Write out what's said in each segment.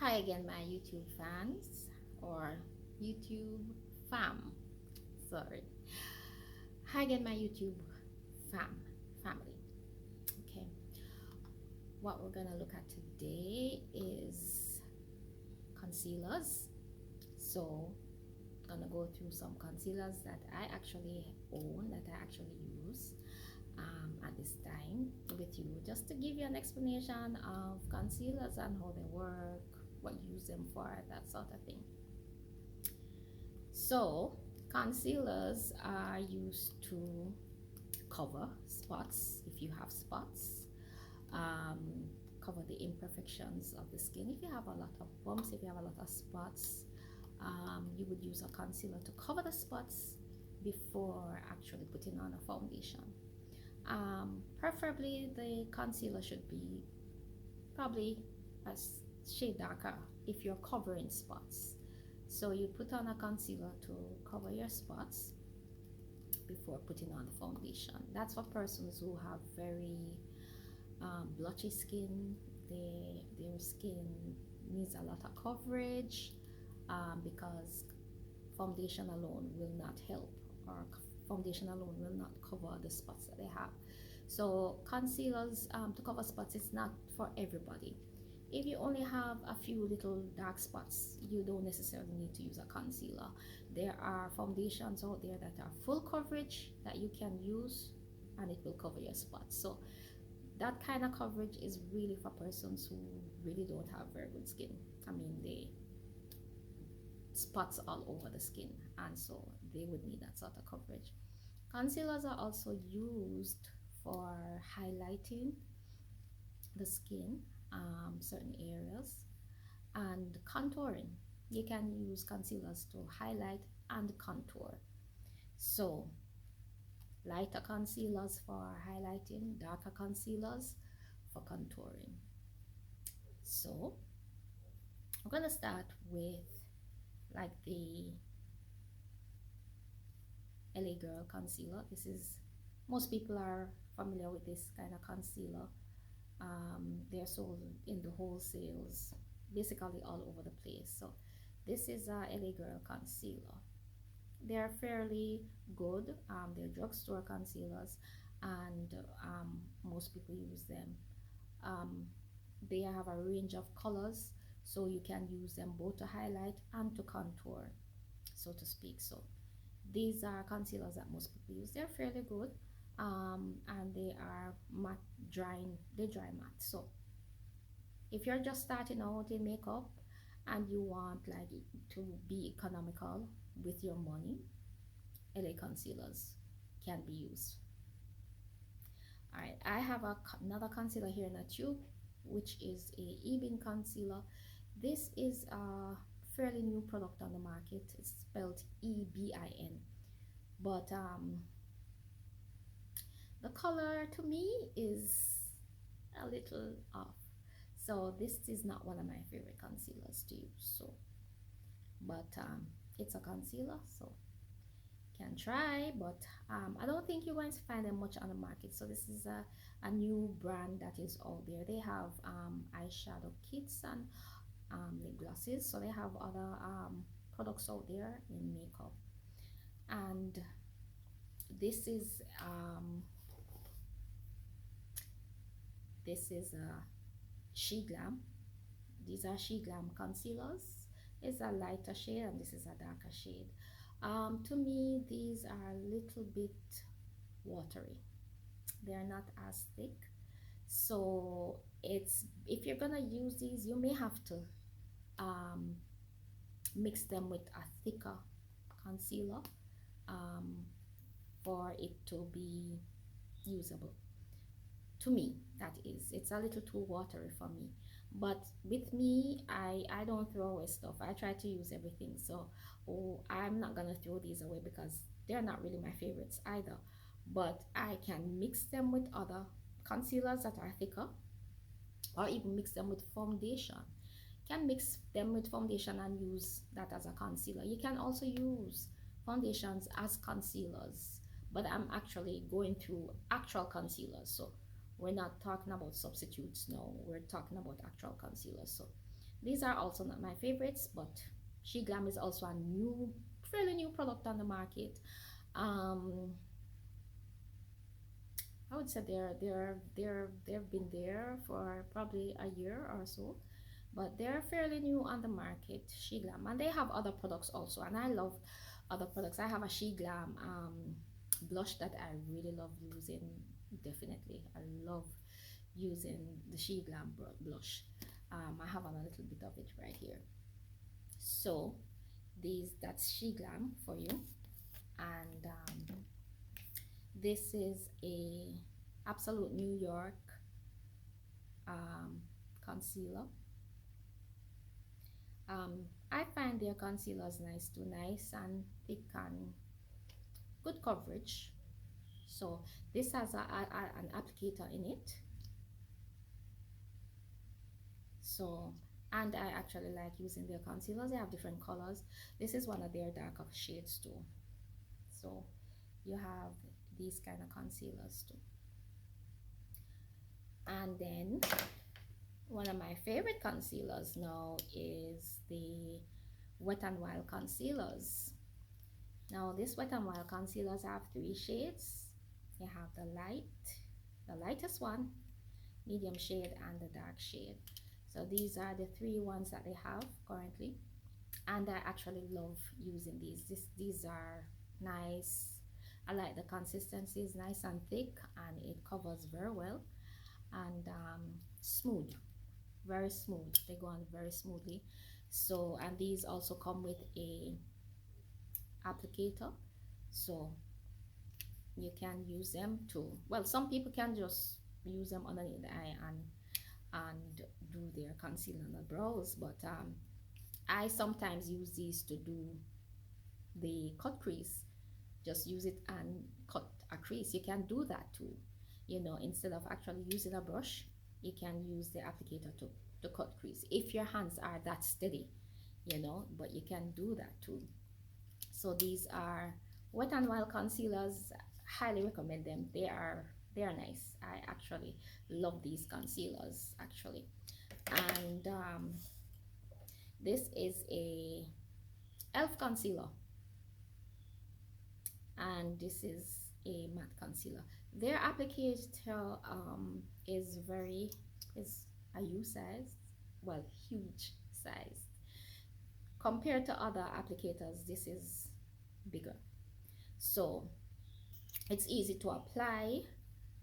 Hi again, my YouTube fans or YouTube fam. Sorry. Hi again, my YouTube family. Okay, what we're gonna look at today is concealers. So, gonna go through some concealers that I actually own, that I actually use at this time with you, just to give you an explanation of concealers and how they work, what you use them for, that sort of thing. So, concealers are used to cover spots if you have spots, um, cover the imperfections of the skin. If you have a lot of bumps, if you have a lot of spots, you would use a concealer to cover the spots before actually putting on a foundation. Preferably, the concealer should be probably a shade darker if you're covering spots. So you put on a concealer to cover your spots before putting on the foundation. That's for persons who have very blotchy skin. Their skin needs a lot of coverage because foundation alone will not help, or foundation alone will not cover the spots that they have. So concealers to cover spots, it's not for everybody. If you only have a few little dark spots, you don't necessarily need to use a concealer. There are foundations out there that are full coverage that you can use and it will cover your spots. So that kind of coverage is really for persons who really don't have very good skin. I mean, they spots all over the skin, and so they would need that sort of coverage. Concealers are also used for highlighting the skin, certain areas, and contouring. You can use concealers to highlight and contour. So, lighter concealers for highlighting, darker concealers for contouring. So, I'm going to start with like the LA Girl concealer. This is, most people are familiar with this kind of concealer. They're sold in the wholesales, basically all over the place. So this is a LA Girl concealer. They're fairly good. They're drugstore concealers, and most people use them. Um, they have a range of colors, so you can use them both to highlight and to contour, so to speak. So these are concealers that most people use. They're fairly good, and they are matte drying. They dry matte. So if you're just starting out in makeup and you want like to be economical with your money, LA concealers can be used. All right, I have another concealer here in a tube, which is a Ebin concealer. This is a fairly new product on the market. It's spelled EBIN, but the color to me is a little off. So this is not one of my favorite concealers to use. So, but it's a concealer, so can try. But I don't think you're going to find them much on the market. So this is a new brand that is out there. They have eyeshadow kits and lip glosses. So they have other products out there in makeup. And this is a She Glam. These are She Glam concealers. It's a lighter shade and this is a darker shade. To me, these are a little bit watery. They're not as thick. So it's, if you're gonna use these, you may have to um, mix them with a thicker concealer um, for it to be usable. To me, that is, it's a little too watery for me. But with me, I don't throw away stuff. I try to use everything. So I'm not gonna throw these away because they're not really my favorites either. But I can mix them with other concealers that are thicker, or even mix them with foundation. Can mix them with foundation and use that as a concealer. You can also use foundations as concealers, but I'm actually going through actual concealers. So we're not talking about substitutes now, we're talking about actual concealers. So These are also not my favorites, but She Glam is also a new, fairly new product on the market. um I would say they've been there for probably a year or so, but they're fairly new on the market, She Glam, and they have other products also, and I love other products. I have a She Glam blush that I really love using. Definitely, I love using the She Glam blush. I have a little bit of it right here. So that's She Glam for you, and this is a Absolute New York um, concealer. I find their concealers nice too, nice and thick and good coverage. So this has an applicator in it. So, and I actually like using their concealers. They have different colors. This is one of their darker shades too. So you have these kind of concealers too. And then one of my favorite concealers now is the Wet n Wild concealers. Now this Wet n Wild concealers have three shades. You have the lightest one, medium shade, and the dark shade. So these are the three ones that they have currently, and I actually love using these are nice. I like the consistency is nice and thick, and it covers very well, and smooth, very smooth. They go on very smoothly. So, and these also come with a applicator, so you can use them to, well, some people can just use them underneath the eye and do their concealer on the brows, but I sometimes use these to do the cut crease. Just use it and cut a crease. You can do that too, you know, instead of actually using a brush. You can use the applicator to cut crease if your hands are that steady, you know, but you can do that too. So these are Wet n Wild concealers. Highly recommend them. They are nice. I actually love these concealers actually. And this is a elf concealer, and this is a matte concealer. Their applicator is a U size, well, huge size. Compared to other applicators, this is bigger, so it's easy to apply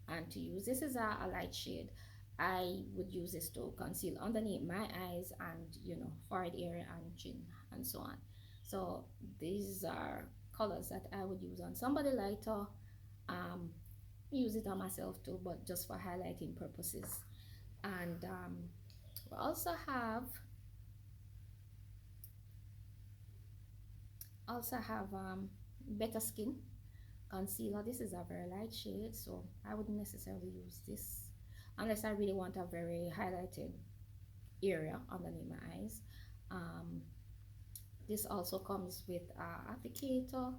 and to use. This is a light shade. I would use this to conceal underneath my eyes and, you know, forehead area and chin and so on. So these are colors that I would use on somebody lighter. um Use it on myself too, but just for highlighting purposes. And we also have Better Skin concealer. This is a very light shade, so I wouldn't necessarily use this unless I really want a very highlighted area underneath my eyes. um, this also comes with a applicator.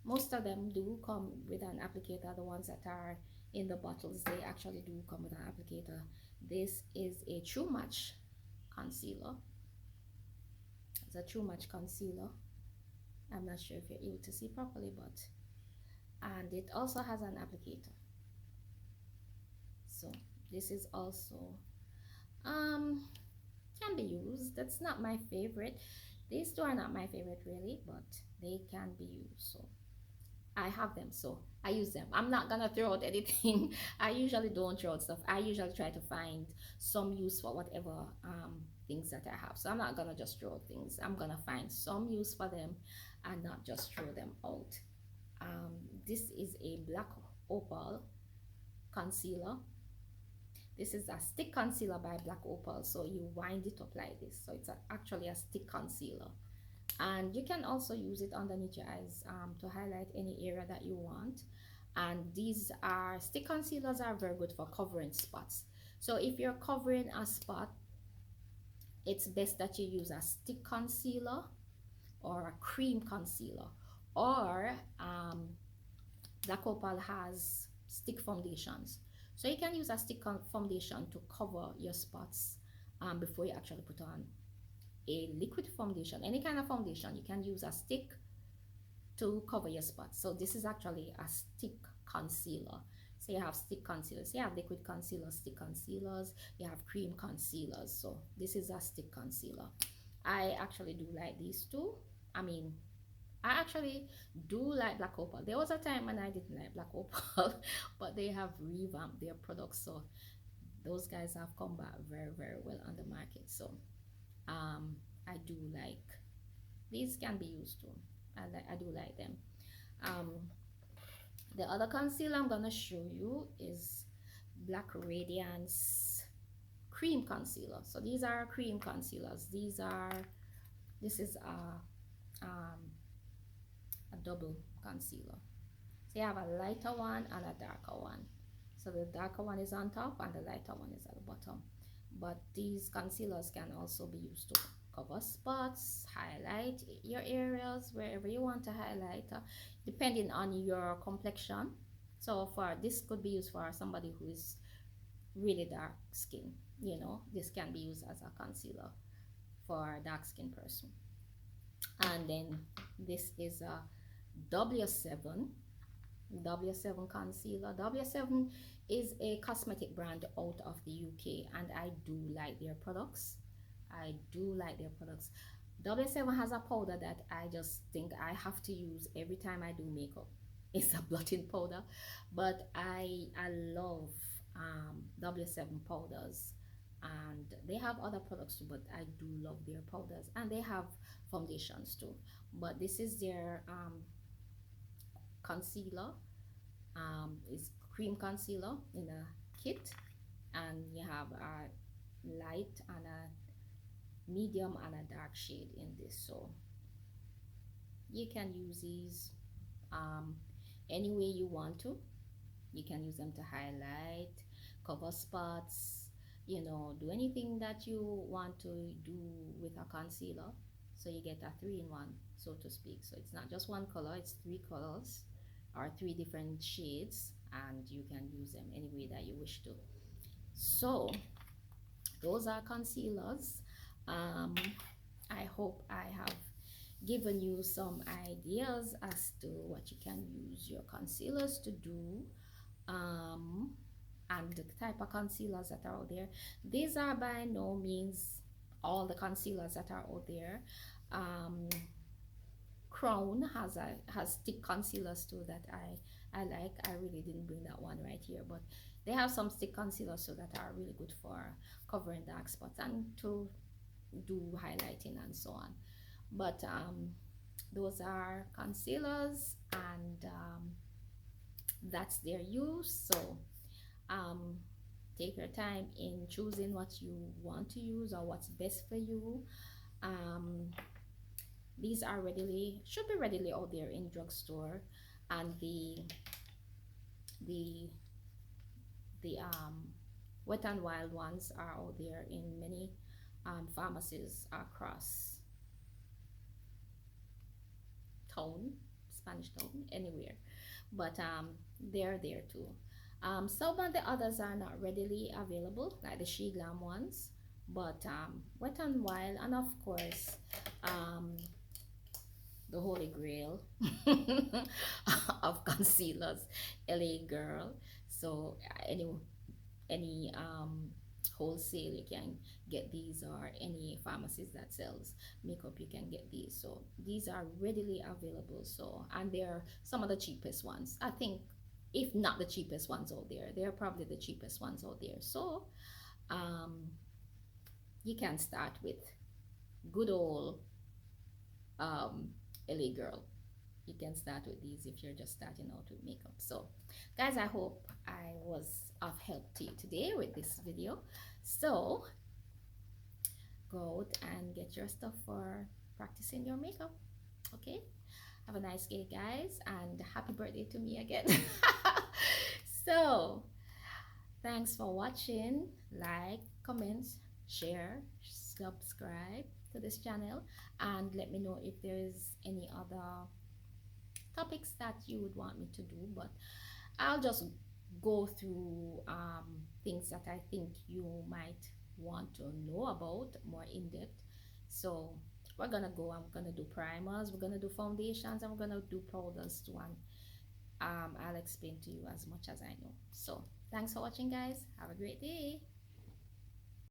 Most of them do come with an applicator. The ones that are in the bottles, they actually do come with an applicator. This is a True Match concealer. It's a True Match concealer. I'm not sure if you're able to see properly, but and it also has an applicator. So this is also can be used. That's not my favorite. These two are not my favorite really, but they can be used. So I have them, so I use them. I'm not gonna throw out anything. I usually don't throw out stuff. I usually try to find some use for whatever things that I have. So I'm not gonna just throw out things. I'm gonna find some use for them and not just throw them out. This is a black opal concealer. This is a stick concealer by Black Opal. So you wind it up like this. So it's actually a stick concealer. And you can also use it underneath your eyes to highlight any area that you want. And these are stick concealers are very good for covering spots. So if you're covering a spot, it's best that you use a stick concealer or a cream concealer, or Black Opal has stick foundations. So you can use a stick foundation to cover your spots before you actually put on a liquid foundation. Any kind of foundation, you can use a stick to cover your spots. So this is actually a stick concealer. So you have stick concealers, you have liquid concealers, stick concealers, you have cream concealers. So this is a stick concealer. I actually do like these two. I mean, I actually do like Black Opal. There was a time when I didn't like Black Opal, but they have revamped their products. So those guys have come back very, very well on the market. So I do like, these can be used too. I do like them. Um, the other concealer I'm gonna show you is Black Radiance cream concealer. So these are cream concealers. This is a double concealer. So you have a lighter one and a darker one. So the darker one is on top and the lighter one is at the bottom. But these concealers can also be used to cover spots, highlight your areas wherever you want to highlight, depending on your complexion. So for this could be used for somebody who is really dark skin. You know, this can be used as a concealer for a dark skin person. And then this is a W7 concealer. W7 is a cosmetic brand out of the UK, and I do like their products. I do like their products. W7 has a powder that I just think I have to use every time I do makeup. It's a blotting powder, but I love W7 powders, and they have other products too, but I do love their powders, and they have foundations too. But this is their concealer. It's cream concealer in a kit, and you have a light and a medium and a dark shade in this. So you can use these any way you want to. You can use them to highlight, cover spots, you know, do anything that you want to do with a concealer. So you get a 3-in-1, so to speak. So it's not just one color, it's 3 colors or 3 different shades, and you can use them any way that you wish to. So those are concealers. I hope I have given you some ideas as to what you can use your concealers to do, and the type of concealers that are out there. These are by no means all the concealers that are out there. Crown has stick concealers too that I like. I really didn't bring that one right here, but they have some stick concealers too that are really good for covering dark spots and to do highlighting and so on. But those are concealers, and that's their use. So take your time in choosing what you want to use or what's best for you. These are should be readily out there in drugstore, and the Wet and Wild ones are out there in many pharmacies across town, Spanish town, anywhere. But they're there too. Some of the others are not readily available, like the She Glam ones, but Wet and Wild, and of course the holy grail of concealers, LA Girl. So any wholesale you can get these, or any pharmacies that sells makeup you can get these. So these are readily available. So, and they're some of the cheapest ones, I think. If not the cheapest ones out there, they're probably the cheapest ones out there. So you can start with good old LA Girl. You can start with these if you're just starting out with makeup. So guys, I hope I was of help to you today with this video. So go out and get your stuff for practicing your makeup. Okay, have a nice day guys, and happy birthday to me again. So thanks for watching. Like, comment, share, subscribe to this channel, and let me know if there's any other topics that you would want me to do. But I'll just go through things that I think you might want to know about more in depth. So we're gonna go. I'm gonna do primers, we're gonna do foundations, and we're gonna do powders too. And I'll explain to you as much as I know. So thanks for watching, guys. Have a great day.